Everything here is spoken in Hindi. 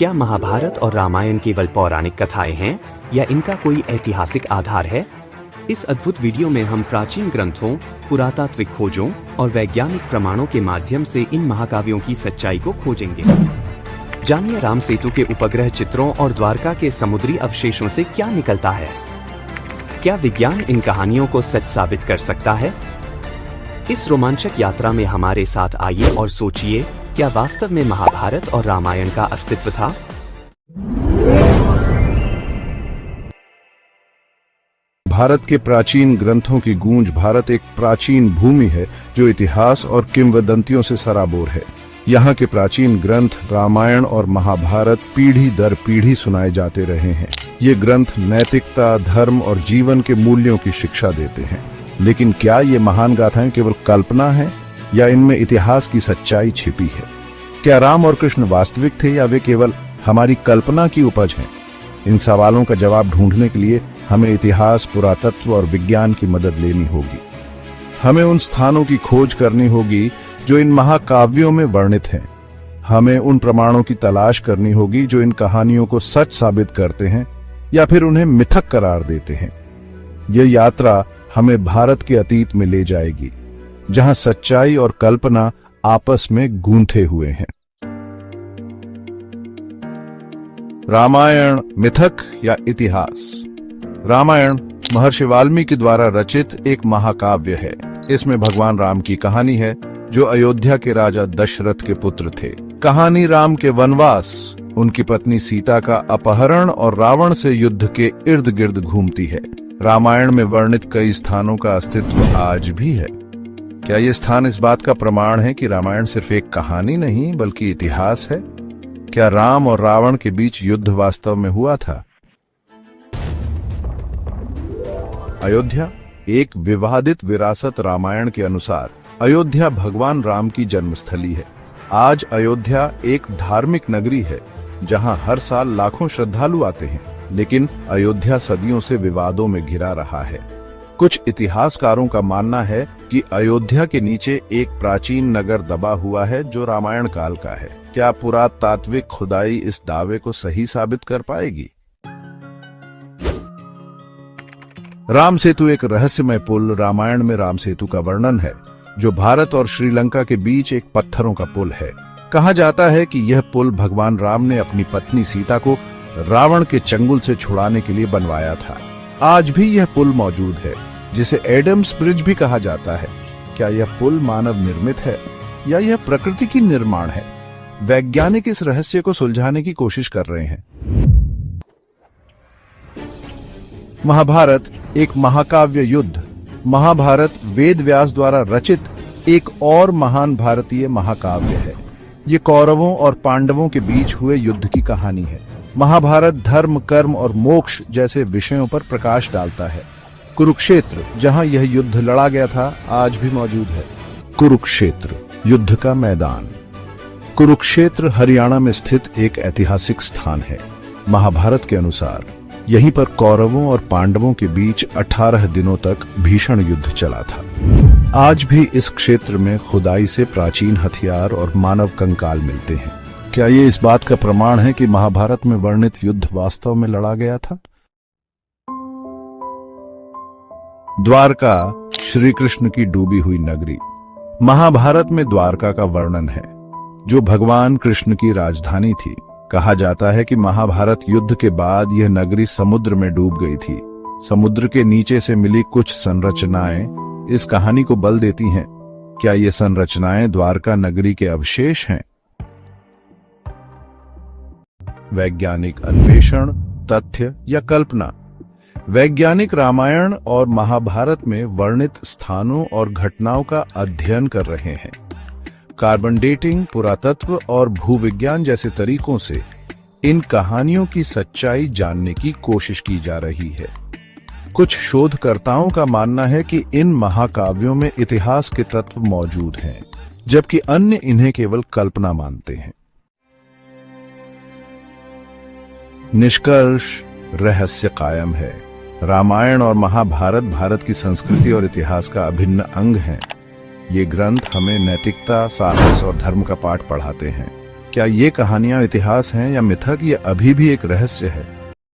क्या महाभारत और रामायण केवल पौराणिक कथाएं हैं या इनका कोई ऐतिहासिक आधार है? इस अद्भुत वीडियो में हम प्राचीन ग्रंथों, पुरातात्विक खोजों और वैज्ञानिक प्रमाणों के माध्यम से इन महाकाव्यों की सच्चाई को खोजेंगे। जानिए राम सेतु के उपग्रह चित्रों और द्वारका के समुद्री अवशेषों से क्या निकलता है। क्या विज्ञान इन कहानियों को सच साबित कर सकता है? इस रोमांचक यात्रा में हमारे साथ आइए और सोचिए, क्या वास्तव में महाभारत और रामायण का अस्तित्व था? भारत के प्राचीन ग्रंथों की गूंज। भारत एक प्राचीन भूमि है जो इतिहास और किंवदंतियों से सराबोर है। यहाँ के प्राचीन ग्रंथ रामायण और महाभारत पीढ़ी दर पीढ़ी सुनाए जाते रहे हैं। ये ग्रंथ नैतिकता, धर्म और जीवन के मूल्यों की शिक्षा देते हैं। लेकिन क्या ये महान गाथाएं केवल कल्पना है या इनमें इतिहास की सच्चाई छिपी है? क्या राम और कृष्ण वास्तविक थे या वे केवल हमारी कल्पना की उपज हैं? इन सवालों का जवाब ढूंढने के लिए हमें इतिहास, पुरातत्व और विज्ञान की मदद लेनी होगी। हमें उन स्थानों की खोज करनी होगी जो इन महाकाव्यों में वर्णित हैं। हमें उन प्रमाणों की तलाश करनी होगी जो इन कहानियों को सच साबित करते हैं या फिर उन्हें मिथक करार देते हैं। यह यात्रा हमें भारत के अतीत में ले जाएगी, जहां सच्चाई और कल्पना आपस में गूंथे हुए हैं। रामायण मिथक या इतिहास? रामायण महर्षि वाल्मीकि द्वारा रचित एक महाकाव्य है। इसमें भगवान राम की कहानी है, जो अयोध्या के राजा दशरथ के पुत्र थे। कहानी राम के वनवास, उनकी पत्नी सीता का अपहरण और रावण से युद्ध के इर्द गिर्द घूमती है। रामायण में वर्णित कई स्थानों का अस्तित्व आज भी है। क्या ये स्थान इस बात का प्रमाण है कि रामायण सिर्फ एक कहानी नहीं बल्कि इतिहास है? क्या राम और रावण के बीच युद्ध वास्तव में हुआ था? अयोध्या एक विवादित विरासत। रामायण के अनुसार अयोध्या भगवान राम की जन्मस्थली है। आज अयोध्या एक धार्मिक नगरी है जहां हर साल लाखों श्रद्धालु आते हैं, लेकिन अयोध्या सदियों से विवादों में घिरा रहा है। कुछ इतिहासकारों का मानना है कि अयोध्या के नीचे एक प्राचीन नगर दबा हुआ है जो रामायण काल का है। क्या पुरातात्विक खुदाई इस दावे को सही साबित कर पाएगी? राम सेतु एक रहस्यमय पुल। रामायण में राम सेतु का वर्णन है, जो भारत और श्रीलंका के बीच एक पत्थरों का पुल है। कहा जाता है कि यह पुल भगवान राम ने अपनी पत्नी सीता को रावण के चंगुल से छुड़ाने के लिए बनवाया था। आज भी यह पुल मौजूद है, जिसे एडम्स ब्रिज भी कहा जाता है। क्या यह पुल मानव निर्मित है या यह प्रकृति की निर्माण है? वैज्ञानिक इस रहस्य को सुलझाने की कोशिश कर रहे हैं। महाभारत एक महाकाव्य युद्ध। महाभारत वेद व्यास द्वारा रचित एक और महान भारतीय महाकाव्य है। ये कौरवों और पांडवों के बीच हुए युद्ध की कहानी है। महाभारत धर्म, कर्म और मोक्ष जैसे विषयों पर प्रकाश डालता है। कुरुक्षेत्र, जहां यह युद्ध लड़ा गया था, आज भी मौजूद है। कुरुक्षेत्र युद्ध का मैदान। कुरुक्षेत्र हरियाणा में स्थित एक ऐतिहासिक स्थान है। महाभारत के अनुसार यहीं पर कौरवों और पांडवों के बीच 18 दिनों तक भीषण युद्ध चला था। आज भी इस क्षेत्र में खुदाई से प्राचीन हथियार और मानव कंकाल मिलते हैं। क्या ये इस बात का प्रमाण है कि महाभारत में वर्णित युद्ध वास्तव में लड़ा गया था? द्वारका श्री कृष्ण की डूबी हुई नगरी। महाभारत में द्वारका का वर्णन है, जो भगवान कृष्ण की राजधानी थी। कहा जाता है कि महाभारत युद्ध के बाद यह नगरी समुद्र में डूब गई थी। समुद्र के नीचे से मिली कुछ संरचनाएं इस कहानी को बल देती हैं। क्या ये संरचनाएं द्वारका नगरी के अवशेष हैं? वैज्ञानिक अन्वेषण, तथ्य या कल्पना? वैज्ञानिक रामायण और महाभारत में वर्णित स्थानों और घटनाओं का अध्ययन कर रहे हैं। कार्बन डेटिंग, पुरातत्व और भूविज्ञान जैसे तरीकों से इन कहानियों की सच्चाई जानने की कोशिश की जा रही है। कुछ शोधकर्ताओं का मानना है कि इन महाकाव्यों में इतिहास के तत्व मौजूद हैं, जबकि अन्य इन्हें केवल कल्पना मानते हैं। निष्कर्ष, रहस्य कायम है। रामायण और महाभारत भारत की संस्कृति और इतिहास का अभिन्न अंग हैं। ये ग्रंथ हमें नैतिकता, साहस और धर्म का पाठ पढ़ाते हैं। क्या ये कहानियां इतिहास हैं या मिथक, या अभी भी एक रहस्य है?